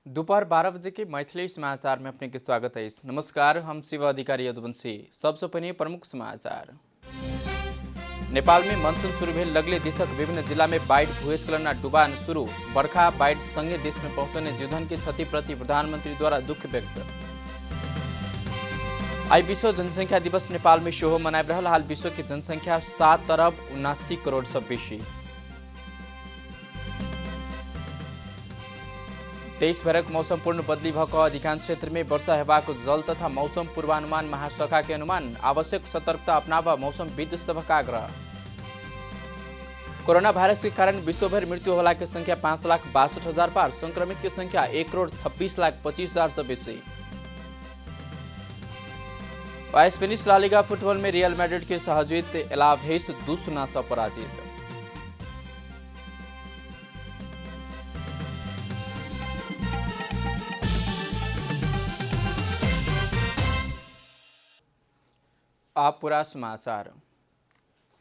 दोपहर 12 बजे के मैथिली समाचार में अपने के स्वागत है। नमस्कार, हम शिव अधिकारी यदुवंशी। सबसे पहले प्रमुख समाचार। नेपाल में मनसून शुरू भेल लगले देशक विभिन्न जिला में बाढ़ भूस्खलन आ डुबान शुरू। बर्खा बाढ़ संगे देश में पहुंचने जीवधन की क्षति प्रति प्रधानमंत्री द्वारा दुख व्यक्त। आई विश्व जनसंख्या दिवस नेपाल में सेहो मनाइब रहल। हाल विश्व की जनसंख्या 7 अरब 79 करोड़ से बेसी। देशभरक मौसम पूर्ण बदली भएको अधिकांश क्षेत्र में वर्षा हेबाको जल तथा मौसम पूर्वानुमान महाशाखा के अनुमान। आवश्यक सतर्कता अपनावा मौसमविद सबका आग्रह। कोरोना वायरस के कारण विश्वभर मृत्यु होला की संख्या 5,62,000 पार। संक्रमित की संख्या 1,26,25,000 से बेसी। स्पेनिश ला लीगा फुटबॉल में रियल मैड्रिड के सहजीत एलावेस 2-0 से पराजित। आप पूरा समाचार।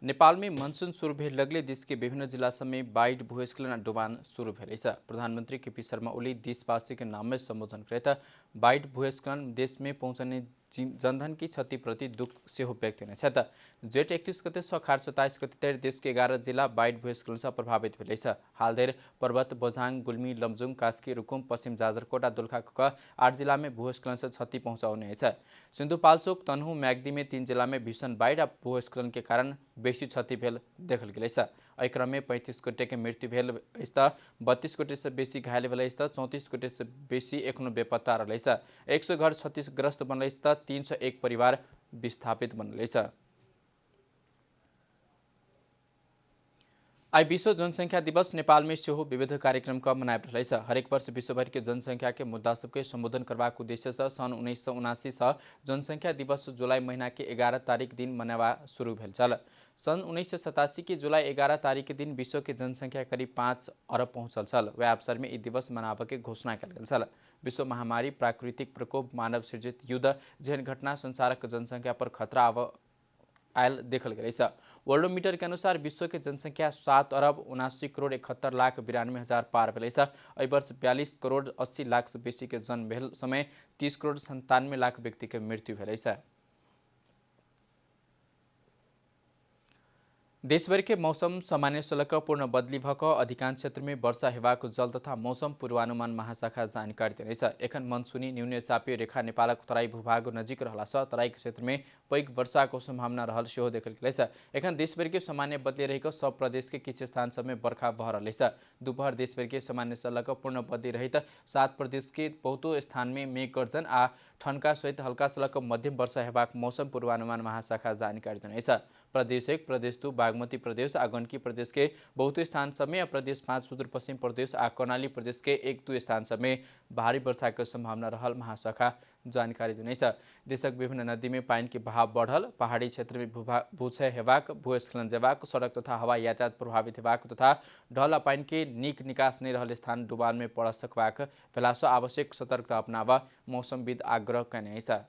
नेपाल में मनसून शुरू भेल लगले देश के विभिन्न जिला में बाढ़ भूस्खलन और डुबान शुरू भेल। प्रधानमंत्री केपी शर्मा ओली देशवासी के नाम में संबोधन करते बाढ़ भूस्खलन देश में पहुंचने जनधन की क्षति प्रति दुख से व्यक्त हुने। जेठ 31 गते से 27 गते देश के 11 जिला बाढ़ भूस्खलन से प्रभावित भेल। हाल धेर पर्वत बझाङ गुल्मी लमजुङ कास्की रुकुम पश्चिम जाजरकोट और दोलखाका 8 जिला में भूस्खलन से क्षति पहुंचाउने। सिन्धुपाल्चोक तनहुँ म्याग्दी में 3 जिला में भीषण बाढ़ और भूस्खलन के कारण बेसी क्षति भेल देखल गेल। एहि क्रम में 35 गोटे के मृत्यु भेल। 32 गोटे से बेसी घायल भेल। 34 गोटे से बेसी एखनो बेपत्ता रहल। 100 घर क्षतिग्रस्त बनल। 301 परिवार विस्थापित बनल। आई विश्व जनसंख्या दिवस नेपाल में सेहो विविध कार्यक्रम का मनाइब रहल। हरेक वर्ष विश्वभर के जनसंख्या के मुद्दा सबके संबोधन करबाक उद्देश्य से सन 1979 से जनसंख्या दिवस जुलाई महीना के 11 तारीख दिन मनावा शुरू भेल छल। सन 1987 के जुलाई 11 तारीख के दिन विश्व के जनसंख्या करीब 5 अरब पहुंचल छल। वह अवसर में ई दिवस मनावे के घोषणा कल गेल छल। विश्व महामारी, प्राकृतिक प्रकोप, मानव सृजित युद्ध जेहन घटना संसारक जनसंख्या पर खतरा आयल देखल गए। वर्ल्डोमीटर के अनुसार विश्व के जनसंख्या 7 अरब 79 करोड़ 71 लाख 92,000 पार भेल। एहि वर्ष 42 करोड़ 80 लाख से बेसी के जन्म भेल समय 30 करोड़ 97 लाख व्यक्ति के मृत्यु भेल। देशभर के मौसम सामान्य सलक पूर्ण बदली भएको अधिकांश क्षेत्र में वर्षा हेबाको जल तथा मौसम पूर्वानुमान महाशाखा जानकारी दिनेछ। एखन मनसूनी न्यून चापीय रेखा नेपालक तराई भूभाग नजिक रहला से तराई क्षेत्र में पैघ वर्षा को संभावना रहल सेहो देखल गेल। एखन देशभर के सामान्य बदली रहेको सब प्रदेश के किछु स्थान सब में बर्खा भऽ रहल अछि। दोपहर देशभर के सामान्य सलक पूर्ण बदली रहित 7 प्रदेश के बहुतो स्थान में मेघ गर्जन आ ठनका सहित हल्का सलक मध्यम वर्षा हेबाक मौसम पूर्वानुमान महाशाखा जानकारी दिनेछ। प्रदेश 1, प्रदेश 2, बागमती प्रदेश आ गण्डकी प्रदेश के बहुत स्थान सब में, प्रदेश 5 सुदूरपश्चिम प्रदेश आ कर्णाली प्रदेश के 1-2 स्थान सब में भारी वर्षा के संभावना रहल महाशाखा जानकारी दिनेछ। देशक विभिन्न नदी में पानी के बहाव बढ़ल। पहाड़ी क्षेत्र में भूक्षय हेबाक, भूस्खलन जेबाक, सड़क तथा हवाई यातायात प्रभावित हेबाक तथा ढल आ पानी के नीक निकास नहीं रहल स्थान डुबान में पड़ सकबाक भेलासँ आवश्यक सतर्कता अपनावा मौसमविद आग्रह कयने अछि।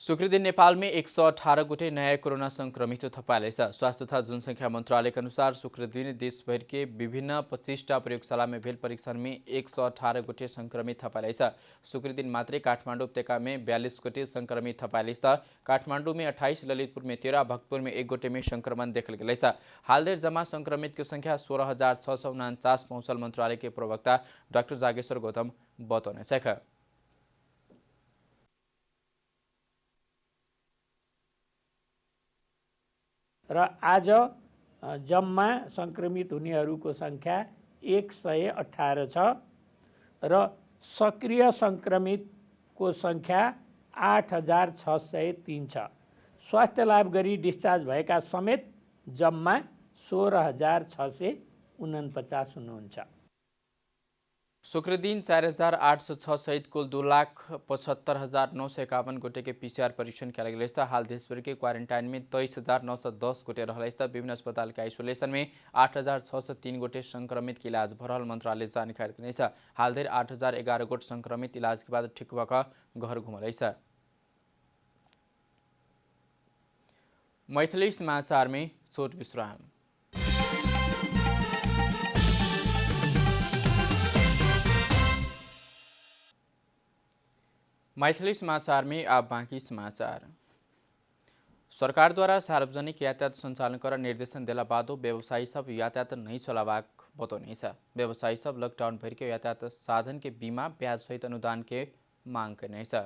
शुक्रदिन नेपाल में 118 गोटे नया कोरोना संक्रमित थपाइल। स्वास्थ्य तथा जनसंख्या मंत्रालय के अनुसार शुक्रदिन देशभर के विभिन्न 25टा प्रयोगशाला में भेल परीक्षण में 118 गोटे संक्रमित थपाइल। शुक्रदिन मात्रै काठमाडौँ उपत्यका में 42 गोटे संक्रमित थपाइल। काठमाडौँ में 28, ललितपुर में 13, भक्तपुर में 1 गोटे में संक्रमण देखल गेल। हाल धेर जमा संक्रमित की संख्या 16,649 पहुंचल मंत्रालय के प्रवक्ता डाक्टर जागेश्वर गौतम बतौने। र आज जम्मा संक्रमित हुनेहरूको संख्या 118 छ र सक्रिय संक्रमितको संख्या 8,603 छ। स्वास्थ्य लाभ गरी डिस्चार्ज भएका समेत जम्मा 16,649 हुनुहुन्छ। शुक्रदिन 4,806 सहित कुल 2,75,951 गोटे के PCR परीक्षण किया गया। हाल देशभर के क्वारंटाइन में 23,910 गोटे रहल। विभिन्न अस्पताल के आइसोलेशन में 8,603 गोटे संक्रमित के इलाज भरल मंत्रालय जानकारी दिनेछ। हाल धेर 8,011 गोटे संक्रमित इलाज के बाद ठीक भएका घर घुमल। मैथिली समाचार में छोट विश्राम। मैथिली समाचार में आप बाँकी समाचार। सरकार द्वारा सार्वजनिक यातायात संचालन कर निर्देशन देला बादो व्यवसायी सब यातायात नहीं चलाबाक बतौने छ। व्यवसायी सब लॉकडाउन भर के यातायात साधन के बीमा ब्याज सहित अनुदान के मांग करने छ।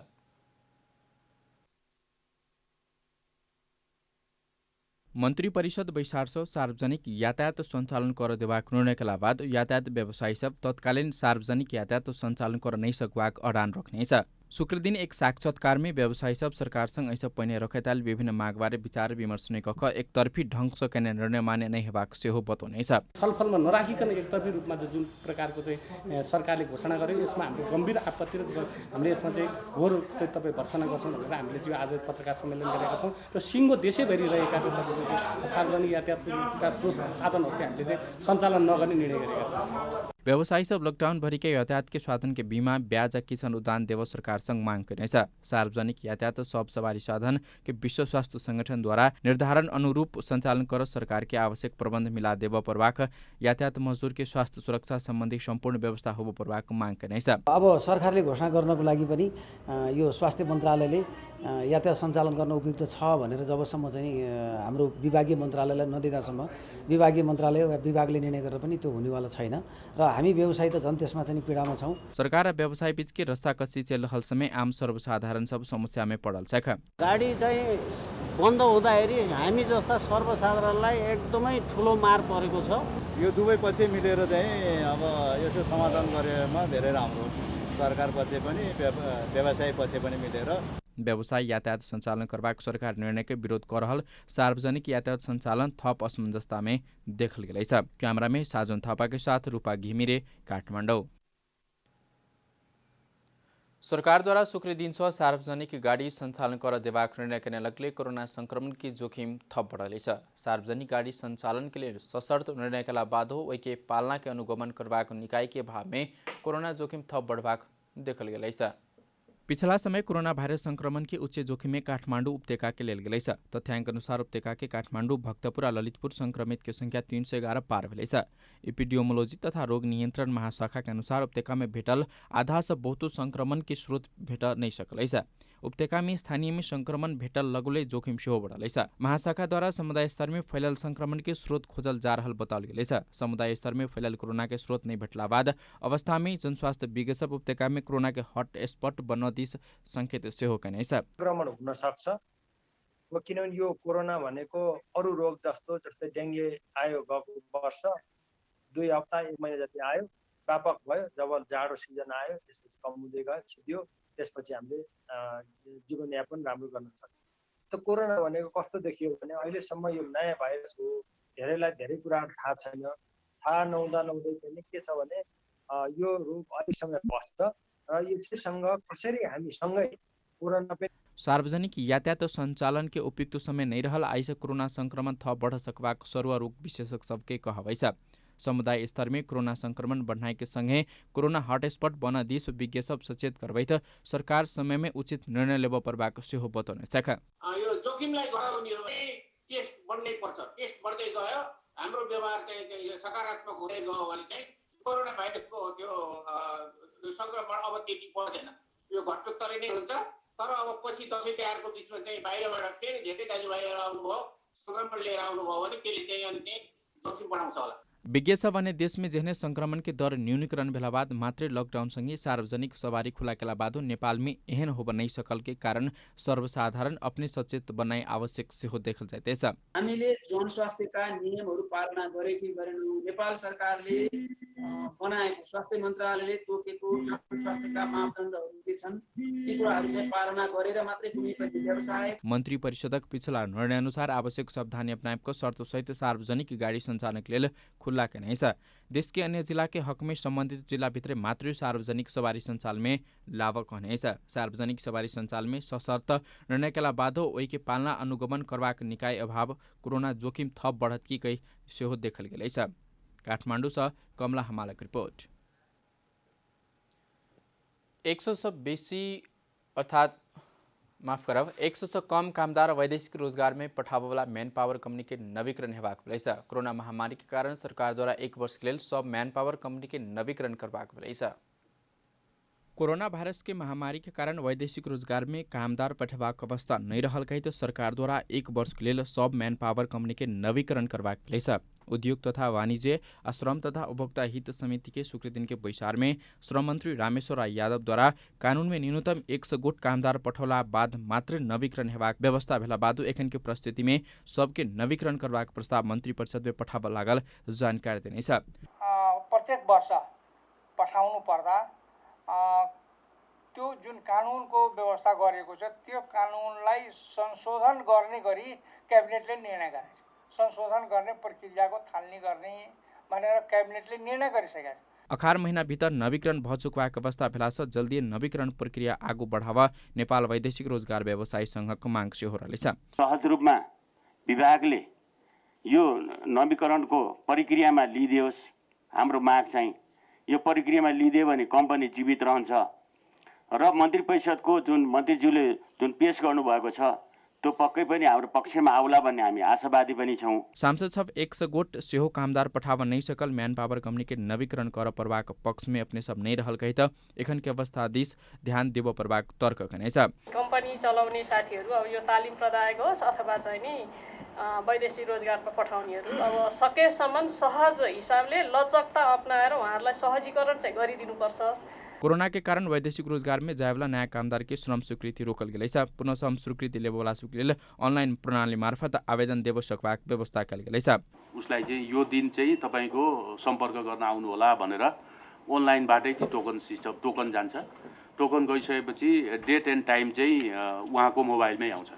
मन्त्री परिषद बैसार्छ सार्वजनिक यातायात सञ्चालन कर देबाक निर्णयका बाद यातायात व्यवसायी सब तत्कालीन सार्वजनिक यातायात सञ्चालन कर नहीं सकबाक अडान रख्नेछ। शुक्र दिन एक साक्षात्कार में व्यवसायी सब सरकारसँग ऐसा पहिने रखेताल विभिन्न मागबारे विचार विमर्श नै कख एकतर्फी ढंग सकेने निर्णय माने नै हेबाक सेहो बताउनेछ। छलफलमा नराखिकन एकतर्फी रूपमा जुन प्रकारको चाहिँ सरकारले घोषणा गर्यो यसमा हाम्रो गम्भीर आपत्ति र हामीले यसमा चाहिँ घोर चाहिँ तपाईँ भर्सना गर्छौँ भनेर हामीले चाहिँ आज पत्रकार सम्मेलन गरेका छौँ र सिङ्गो देशैभरि रहेका चाहिँ तपाईँको सार्वजनिक यातायातका स्रोत साधनहरू चाहिँ हामीले चाहिँ सञ्चालन नगर्ने निर्णय गरेका छौँ। व्यवसायी सब लॉकडाउन भरि के यातायात के साधन के बीमा ब्याज किसान अनुदान देव सरकार संग मांग करनेछ। सार्वजनिक यातायात सब सवारी साधन के विश्व स्वास्थ्य संगठन द्वारा निर्धारण अनुरूप संचालन कर सरकार के आवश्यक प्रबंध मिला देव परवाक यातायात मजदूर के स्वास्थ्य सुरक्षा सम्बन्धी सम्पूर्ण व्यवस्था हो परवाक मांग करनेछ। अब सरकारले घोषणा गर्नको लागि पनि यो स्वास्थ्य मन्त्रालयले यातायात सञ्चालन गर्न उपयुक्त छ भनेर जबसम्म चाहिँ हाम्रो विभागीय मन्त्रालयलाई नदिँदासम्म विभागीय मन्त्रालय वा विभागले निर्णय गरेर पनि त्यो हुनेवाला छैन र हामी व्यवसायी त झन् त्यसमा चाहिँ पीडामा छौँ। सरकार र व्यवसाय बीच के रस्साकस्सी चल रहल समय आम सर्वसाधारण सब समस्यामै पडल छ। गाडी चाहिँ बन्द हुँदाखेरि हामी जस्ता सर्वसाधारणलाई एकदमै ठुलो मार परेको छ। यो दुवै पक्ष मिलेर चाहिँ अब यसो समाधान गरेमा धेरै राम्रो, सरकार पक्ष पनि व्यवसाय पक्ष पनि मिलेर व्यवसाय यातायात सञ्चालन करबाक सरकार निर्णयकै विरोध कर रहल सार्वजनिक यातायात सञ्चालन थप असमंजसता में देखल गेलै छ। कैमरा में साजन थापा के साथ रूपा घिमिरे, काठमाडौँ। सरकार द्वारा शुक्र दिन सार्वजनिक गाड़ी संचालन कर देबाक निर्णय के लगले कोरोना संक्रमण की जोखिम थप बढ़ले छ। सार्वजनिक गाड़ी संचालन के लिए सशर्त निर्णय के बाद वही के पालना के अनुगमन करबाक निकाय के भाव में कोरोना जोखिम थप बढ़बाक देखल गेलै छ। पिछला समय कोरोना भाइरस संक्रमण के उच्च जोखिम में काठमाडौँ उपत्यका के लेल गेलै छ। तथ्याङ्क अनुसार उपत्यका के काठमाडौँ, भक्तपुर और ललितपुर संक्रमित के संख्या 311 पार भेलै छ। एपिडियोमोलॉजी तथा रोग नियन्त्रण महाशाखा के अनुसार उपत्यका में भेटल आधा से बहुतो संक्रमण के स्रोत भेट नहीं सकलै छ। उपत्यका में स्थानीय में संक्रमण भेटल लगुले जोखिम सेहो बढ़लै छ। महाशाखा द्वारा समुदाय स्तर में फैलल संक्रमण के स्रोत खोजल जा रहल बताओल गेलै छ। समुदाय स्तर में फैलल कोरोना के स्रोत नहीं भेटला बाद अवस्था में जनस्वास्थ्य विज्ञ उपत्यका में कोरोना के हट स्पट बन्न दिस संकेत सेहो कने छ। संक्रमण हुन सक्छ किनभने यो कोरोना भनेको अरू रोग जस्तै डेङ्गु आयो गएको वर्ष 2 हप्ता 1 महिना जति आयो, व्यापक भयो। जब जाडो सिजन आयो त्यसपछि कम हुँदै गयो, छिट्यो, त्यसपछि हामीले जीवनयापन राम्रो गर्न सक्छौँ। त कोरोना भनेको कस्तो देखियो भने अहिलेसम्म यो नयाँ भाइरस हो, धेरैलाई धेरै कुराहरू थाहा छैन। थाहा नहुँदै पनि के छ भने यो रोग अलिक समय बस्छ र यसैसँग कसरी हामी सँगै कोरोना पनि सार्वजनिक यातायात संचालन के उपयुक्त समय नहीं रहल आइसे कोरोना संक्रमण थप बढ़ सकबाक सरुआ रोग विशेषज्ञ सबके कहबै छ। समुदाय स्तर में कोरोना संक्रमण बढ़ाई के संगे कोरोना हॉटस्पॉट बना दिस विज्ञ सब सचेत करबै त सरकार समय में उचित निर्णय लेब परबाक सेहो बताउने छ। यो जोखिमलाई घटाउने हो भने टेस्ट बढ्नै पर्छ। टेस्ट बढ्दै गयो, हाम्रो व्यवहार चाहिँ सकारात्मक हुँदै गयो भने चाहिँ कोरोना भाइरसको त्यो संक्रमण अब त्यति पर्दैन। यो घटोत्तरै नै हुन्छ। तर अब पछि दसैँ तिहारको बिचमा चाहिँ बाहिरबाट फेरि धेरै दाजुभाइहरू आउनुभयो, संक्रमण लिएर आउनुभयो भने त्यसले चाहिँ अनि चाहिँ जोखिम बढाउँछ होला। विज्ञ सब भने देश में जेहने संक्रमण के दर न्यूनीकरण भेला बाद मात्रै लॉकडाउन संगे सार्वजनिक सवारी खुला केला बादो नेपाल में एहन हो नहीं सकल के कारण सर्वसाधारण अपने सचेत बनाई आवश्यक सेहो देखल जाइतेछ। हामीले जनस्वास्थ्यका नियमहरू पालना गरे कि गरेनौं, नेपाल सरकारले बनाएको स्वास्थ्य मन्त्रालयले तोकेको जनस्वास्थ्यका मापदण्डहरू के छन् ती कुराहरू चाहिँ पालना गरेर मात्रै कुनै पनि व्यवसाय। मन्त्री परिषदक पिछला निर्णय अनुसार आवश्यक सावधानी अपनाएको शर्त सहित सार्वजनिक गाड़ी संचालन के लिए खुला के नहीं छ। देश के अन्य जिला के हक में संबंधित जिला भित्र मात्र सार्वजनिक सवारी संचालन में लाभक होने छ। सार्वजनिक सवारी संचालन में सशर्त निर्णय के बादो वही के पालना अनुगमन करवाक निकाय अभाव कोरोना जोखिम थप बढ़त की कई सेहो देखल गेलै छ। काठमाडौँ से कमला हमालक रिपोर्ट। 100 से बेसी अर्थात 100 से कम कामदार वैदेशिक रोजगार में पठाबला मैन पावर कंपनी के नवीकरण हेबाक भेलै छ। कोरोना महामारी के कारण सरकार द्वारा 1 वर्ष के लिए सब मैन पावर कंपनी के नवीकरण करबाक भेलै छ। कोरोना भाइरस के महामारी के कारण वैदेशिक रोजगार में कामदार पठेबाक अवस्था नहीं रहल कही तो सरकार द्वारा 1 वर्ष के लिए सब मैन पावर कंपनी के नवीकरण करवाक मिलेछ। उद्योग तथा वाणिज्य आ श्रम तथा उपभोक्ता हित समिति के शुक्र दिन के बैसार में श्रम मंत्री रामेश्वर राय यादव द्वारा कानून में न्यूनतम 100 गोट कामदार पठौला बाद मात्र नवीकरण हेबाक व्यवस्था भेला बादो एखन के परिस्थिति में सबके नवीकरण करवाक प्रस्ताव मंत्री परिषद में पठाब लागल जानकारी दिनेछ। प्रत्येक वर्ष पठाउनु पर्दा त्यो जुन कानुनको व्यवस्था गरेको छ त्यो कानुनलाई संशोधन गर्ने गरी क्याबिनेटले निर्णय गरेको छ। संशोधन गर्ने प्रक्रियाको थालनी गर्ने भनेर क्याबिनेटले निर्णय गरिसकेको छ। अखार महीना भीतर नवीकरण भ चुकवाक अवस्था भेलासँ जल्दी नवीकरण प्रक्रिया आगू बढ़ावा नेपाल वैदेशिक रोजगार व्यवसायी संघको माग सेहो रहेछ। सहज रूपमा विभागले यो नवीकरणको प्रक्रियामा लिइदियोस्। हाम्रो माग चाहिँ यो प्रक्रियामा लिइदियो भने कम्पनी जीवित रहन्छ र मन्त्री परिषदको जुन मन्त्रीज्यूले जुन पेश गर्नुभएको छ त्यो पक्कै पनि हाम्रो पक्षमा आउला भन्ने हामी आशावादी पनि छौँ। सांसद सब 100 गोट सेहो कामदार पठावा नहीं सकल मैन पावर कंपनी के नवीकरण कर परवाक पक्ष में अपने सब नहीं रहल कही त एखन के अवस्था दिस ध्यान देव परवाक तर्क कनेछ। कम्पनी चलाउने साथीहरू अब यो तालिम प्रदायक होस् अथवा चाहिँ नि वैदेशिक रोजगारमा पठाउनेहरू अब सकेसम्म सहज हिसाबले लचकता अपनाएर उहाँहरूलाई सहजीकरण चाहिँ गरिदिनुपर्छ। कोरोना के कारण वैदेशिक रोजगार में जायवाला नयाँ कामदार के श्रम स्वीकृति रोकल गेलैछ। पुनः श्रम स्वीकृति लेबोला लेल अनलाइन प्रणाली मार्फत आवेदन देव सकवाक व्यवस्था कल गेलैछ। उसलाई चाहिँ यो दिन चाहिँ तपाईको सम्पर्क गर्न आउनु होला भनेर अनलाइनबाटै चाहिँ टोकन सिस्टम टोकन जान्छ। टोकन गइसकेपछि डेट एन्ड टाइम चाहिँ उहाँको मोबाइलमै आउँछ।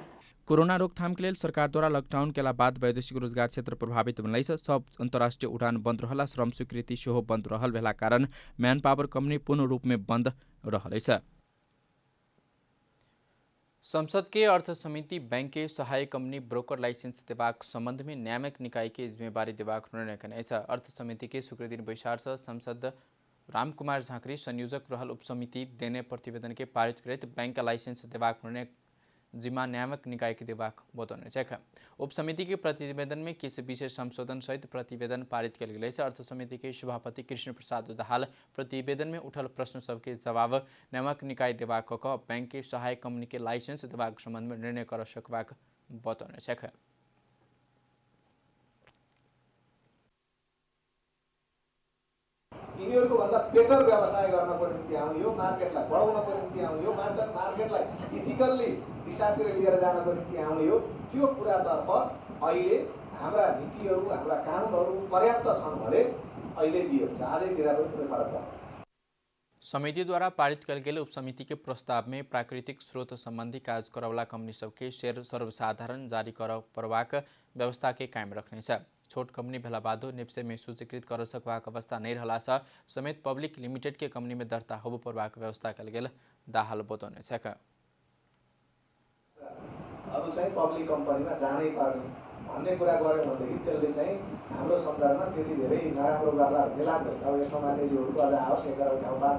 कोरोना रोकथाम के लेल सरकार द्वारा लकडाउन केला बाद वैदेशिक रोजगार क्षेत्र प्रभावित बनलैछ। सब अंतर्राष्ट्रीय उडान बंद रहला, श्रम स्वीकृति सेहो बंद रहल भेला कारण मैन पावर कंपनी पूर्ण रूप में बंद रहलैछ। संसद के अर्थ समिति बैंक के सहायक कंपनी ब्रोकर लाइसेंस देवाक संबंध में नियामक निकाय के जिम्मेवारी देवाक निर्णय कनेछ। अर्थ समिति के शुक्र दिन बैसार सांसद रामकुमार झाँक्री संयोजक रहल उपसमिति देने प्रतिवेदन के पारित करत बैंक का लाइसेंस देवाक निर्णय जिम्मा नियामक निकाय के देवाक बताउनेछ। उपसमिति के प्रतिवेदन में किसी विशेष संशोधन सहित प्रतिवेदन पारित कल गेलैछ। अर्थ समिति के सभापति कृष्ण प्रसाद दाहाल प्रतिवेदन में उठल प्रश्न सबके जवाब नियामक निकाय देवाक क बैंक के सहायक कंपनी के लाइसेंस देवाक संबंध में निर्णय कर सकवाक बताउनेछ। यिनीहरूको भन्दा बेटर व्यवसाय गर्नको निम्ति आउने हो, मार्केटलाई बढाउनको निम्ति आउने हो, मार्केटलाई इथिकल्ली दिशातिर लिएर जानको निम्ति आउने हो। त्यो कुरातर्फ अहिले हाम्रा नीतिहरू हाम्रा कानुनहरू पर्याप्त छन् भने अहिले दियो अझै दिँदा पनि कुनै फरक पर्दैन। समिति द्वारा पारित कल गेल उपसमिति के प्रस्ताव में प्राकृतिक स्रोत संबंधी काज करवला कंपनी सबके शेयर सर्वसाधारण जारी कर परवाक व्यवस्था के कायम रखनेछ। छोट कंपनी भेला बादो नेप्से में सूचीकृत कर सकवाक अवस्था नहीं रहला समेत पब्लिक लिमिटेड के कंपनी में दर्ता होबो परवाक व्यवस्था कल गेल दाहाल बताउनेछ। अरु चाहिँ पब्लिक कम्पनीमा जानै पर्ने भन्ने कुरा गर्यो भनेदेखि त्यसले चाहिँ हाम्रो सन्दर्भमा त्यति धेरै नराम्रो गर्ला भन्ने लाग्दैन। अब यसमा मान्यज्यूहरूको अझ आवश्यक गरेर ठाउँ बात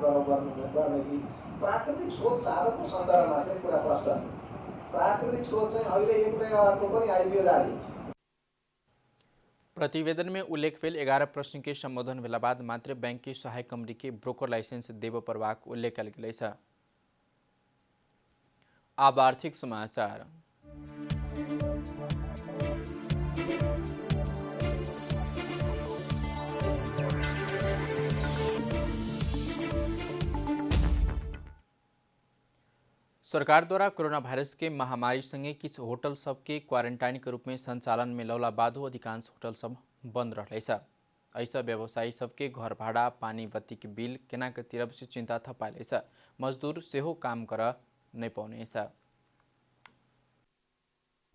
गर्ने कि प्राकृतिक स्रोत साधनको सन्दर्भमा चाहिँ कुरा प्रश्न छ। प्राकृतिक स्रोत चाहिँ अहिले 1 मेगावाटको पनि आइपिओ जारी छ। प्रतिवेदन में उल्लेख भेल 11 प्रश्न के संबोधन भेला बाद मात्र बैंक की सहायक कंपनी के ब्रोकर लाइसेंस देव परवाक उल्लेख कल गेलैछ। अब आर्थिक समाचार। सरकार द्वारा कोरोना भाइरस के महामारी संगे किछ होटल सबके क्वारेंटाइन के रूप में संचालन में लौला बादो अधिकांश होटल सब बंद रहलैछ। ऐसा व्यवसायी सबके घर भाड़ा पानी बत्ती के बिल केना के तिरब से चिंता थपाइलैछ। मजदूर सेहो काम कर नहीं पाउनेछ।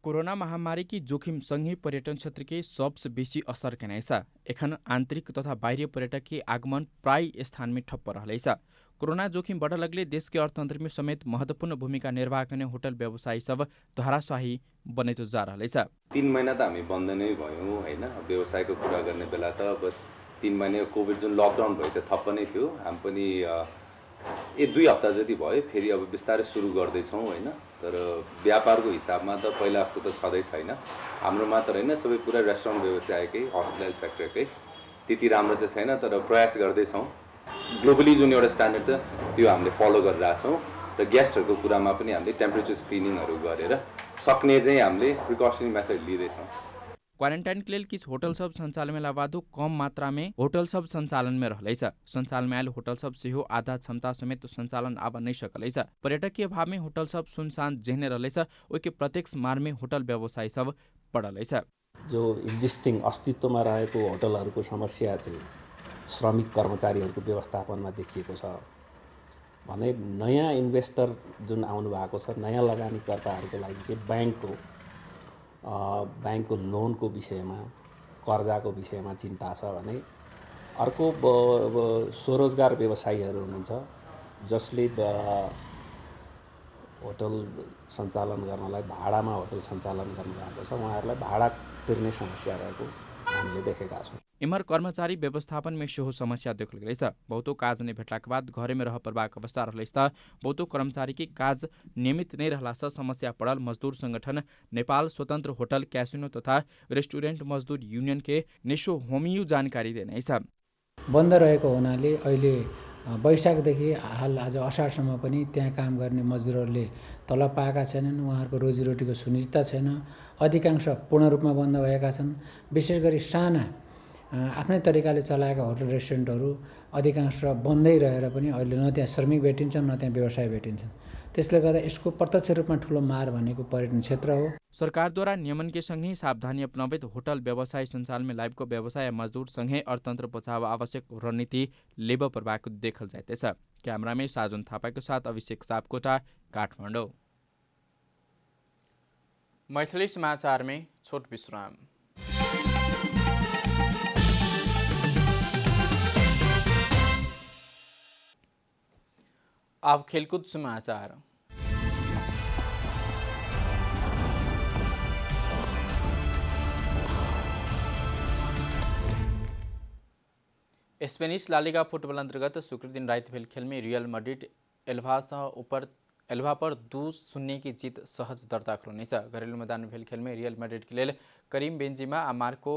कोरोना महामारी की जोखिम सँगै पर्यटन क्षेत्र के सबसे बेसी असर केनेछ। एखन आंतरिक तथा बाह्य पर्यटक के आगमन प्राय स्थान में ठप्प रहलैछ। कोरोना जोखिम बढ़ लगले देश के अर्थतंत्र में समेत महत्वपूर्ण भूमिका निर्वाह गर्ने होटल व्यवसायी सब धराशाही बनेतो जा रहलैछ। 3 महिना त हामी बन्द नै भयौँ हैन। व्यवसायको कुरा गर्ने बेला त अब 3 महिना कोभिड जुन लकडाउन भयो त थप्प नै थियो। हामी पनि 2 हप्ता जति भयो फेरि अब बिस्तारै सुरु गर्दैछौँ हैन। तर व्यापारको हिसाबमा त पहिला जस्तो त छँदै छैन। हाम्रो मात्र हैन सबै पुरा रेस्टुरेन्ट व्यवसायकै हस्पिटल सेक्टरकै त्यति राम्रो चाहिँ छैन। तर प्रयास गर्दैछौँ ग्लोबली जुन एउटा स्ट्यान्डर्ड छ त्यो हामीले फलो गरिरहेछौँ र गेस्टहरूको कुरामा पनि हामीले टेम्परेचर स्क्रिनिङहरू गरेर सक्ने चाहिँ हामीले प्रिकॉशनरी मेथड लिँदैछौँ। क्वारेंटाइन के लिए किस होटल सब संचालन में लावादू कम मात्रा में होटल सब संचालन में रहलैछ। संचालन में आयल होटल सब सेहो आधा क्षमता समेत संचालन आब नहीं सकलैछ। पर्यटकीय भाव में होटल सब सुनसान जेहने रहलैछ। ओके प्रत्यक्ष मार में होटल व्यवसायी सब पड़लैछ। जो एक्जिस्टिङ अस्तित्वमा रहेको होटलहरूको समस्या चाहिँ श्रमिक कर्मचारीहरूको व्यवस्थापनमा देखिएको छ भने नयाँ इन्भेस्टर जुन आउनु भएको छ, नयाँ लगानीकर्ताहरूको लागि चाहिँ ब्याङ्कको लोनको विषयमा, कर्जाको विषयमा चिन्ता छ भने अर्को स्वरोजगार व्यवसायीहरू हुनुहुन्छ जसले होटल सञ्चालन गर्नलाई भाडामा होटल सञ्चालन गर्नुभएको छ, उहाँहरूलाई भाडा तिर्ने समस्या रहेको हामीले देखेका छौँ। इमर कर्मचारी व्यवस्थापन में सेहो समस्या देखल गइछ। बहुतो काज नै भेटलाका बाद घरे में रह परबाक अवस्था रहलैछ। बहुतो कर्मचारी की काज नियमित नहीं रहला से समस्या पड़ल। मजदूर संगठन नेपाल स्वतन्त्र होटल कैसिनो तथा रेस्टुरेंट मजदूर यूनियन के नेसो होमियु जानकारी दिनेछ। बन्द रहेको हुनाले अहिले वैशाखदेखि हाल आज असारसम्म पनि त्यहाँ काम गर्ने मजदुरहरूले तलब पाएका छैनन्। उहाँहरूको रोजीरोटीको सुनिश्चितता छैन। अधिकांश पूर्ण रूपमा बन्द भएका छन्। विशेष गरी साना आफ्नै तरिकाले चलाएका होटल रेस्टुरेन्टहरू अधिकांश बन्दै रहेर पनि अहिले न त्यहाँ श्रमिक भेटिन्छन् न त्यहाँ व्यवसाय भेटिन्छन्। त्यसले गर्दा यसको प्रत्यक्ष रूपमा ठुलो मार भनेको पर्यटन क्षेत्र हो। सरकारद्वारा नियमन के सँगै सावधानी अपनावित होटल व्यवसाय सञ्चालन में लाइभको व्यवसाय मजदूर सँगै अर्थतन्त्र बचाव आवश्यक रणनीति लेब प्रभावको देखल जाइतेछ। क्यामेरा में साजुन थापाको साथ अभिषेक सापकोटा, काठमाडौँ। मैथिली समाचार में छोट विश्राम। अब खेलकूद समाचार। स्पेनिश लालिगा फुटबल अंतर्गत शुक्र दिन रात भेल खेल में रियल मैड्रिड एल्वा पर 2-0 की जीत सहज दर्ता करनेछ। घरेलू मैदान में भेल खेल में रियल मैड्रिड के लिए करीम बेंजिमा आ मार्को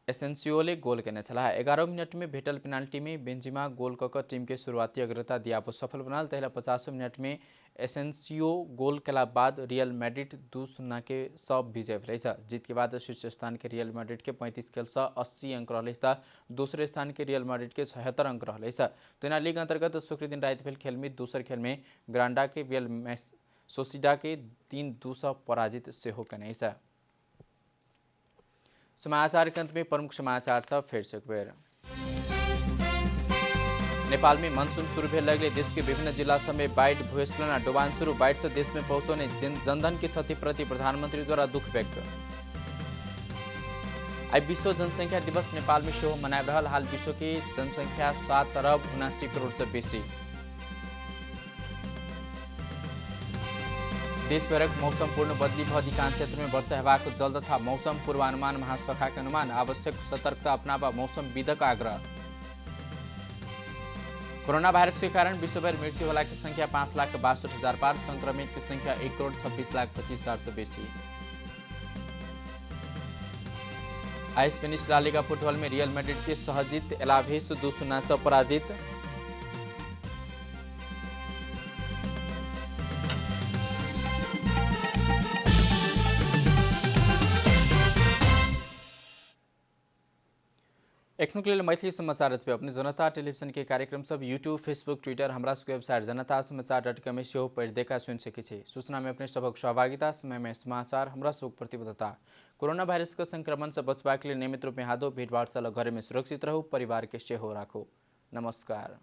एसेंसियोले गोल करने छलाह। 11 मिनट में भेटल पेनाल्टी में बेंजिमा गोल कक टीम के शुरुआती अग्रता दियापो सफल बनल। तहला 50 मिनट में एसेंसियो गोल केला बाद रियल मैड्रिड 2-0 के सब विजय भेलैछ। जीत के बाद शीर्ष स्थान के रियल मैड्रिड के 35 खेल से 80 अंक रहलैछ। दूसरे स्थान के रियल मैड्रिड के 76 अंक रहलैछ। तेना लीग अंतर्गत शुक्र दिन रात भेल खेल में दूसरे खेल में ग्रांडा के रियल सोसिडा के 3-2 से पराजित सेहो कनेछ। समाचार के अंत में प्रमुख समाचार सब फिर से एक बेर। नेपाल में मानसून शुरू भेल लगले देश के विभिन्न जिला में बाढ़ भूस्खलन डुबान शुरू। बाढ़ से देश में पहुंचने जनधन की क्षति प्रति प्रधानमंत्री द्वारा दुख व्यक्त। आज विश्व जनसंख्या दिवस नेपाल में सेहो मनाए रहल। हाल विश्व की जनसंख्या 7 अरब 79 करोड़ से बेसी। देशभरक मौसम पूर्ण बदली भ अधिकांश क्षेत्र में वर्षा हेबाक जल तथा मौसम पूर्वानुमान महाशाखा के अनुमान। आवश्यक सतर्कता अपनावा मौसमविदक आग्रह। कोरोना वायरस के कारण विश्वभर मृत्यु होला की संख्या 5,62,000 पार। संक्रमित की संख्या 1,26,25,000 से बेसी। आज स्पेनिश लालिगा फुटबॉल में रियल मैड्रिड के सहजीत एलावेस 2-0 से पराजित। एखन के लिए मैथिली समाचार पे अपने जनता टेलीविजन के कार्यक्रम सब यूट्यूब, फेसबुक, ट्विटर, हमरा सबके वेबसाइट जनता समाचार.com सेहो पढ़ देखा सुन सके छी। सूचना में अपने सबक सहभागिता, समय में समाचार, हमरा सबक प्रतिबद्धता। कोरोना वायरस के संक्रमण से बचवा के लिए नियमित रूप में हाथों भीड़ भाड़ से घर में सुरक्षित रहू, परिवार के सेहो राखू। नमस्कार।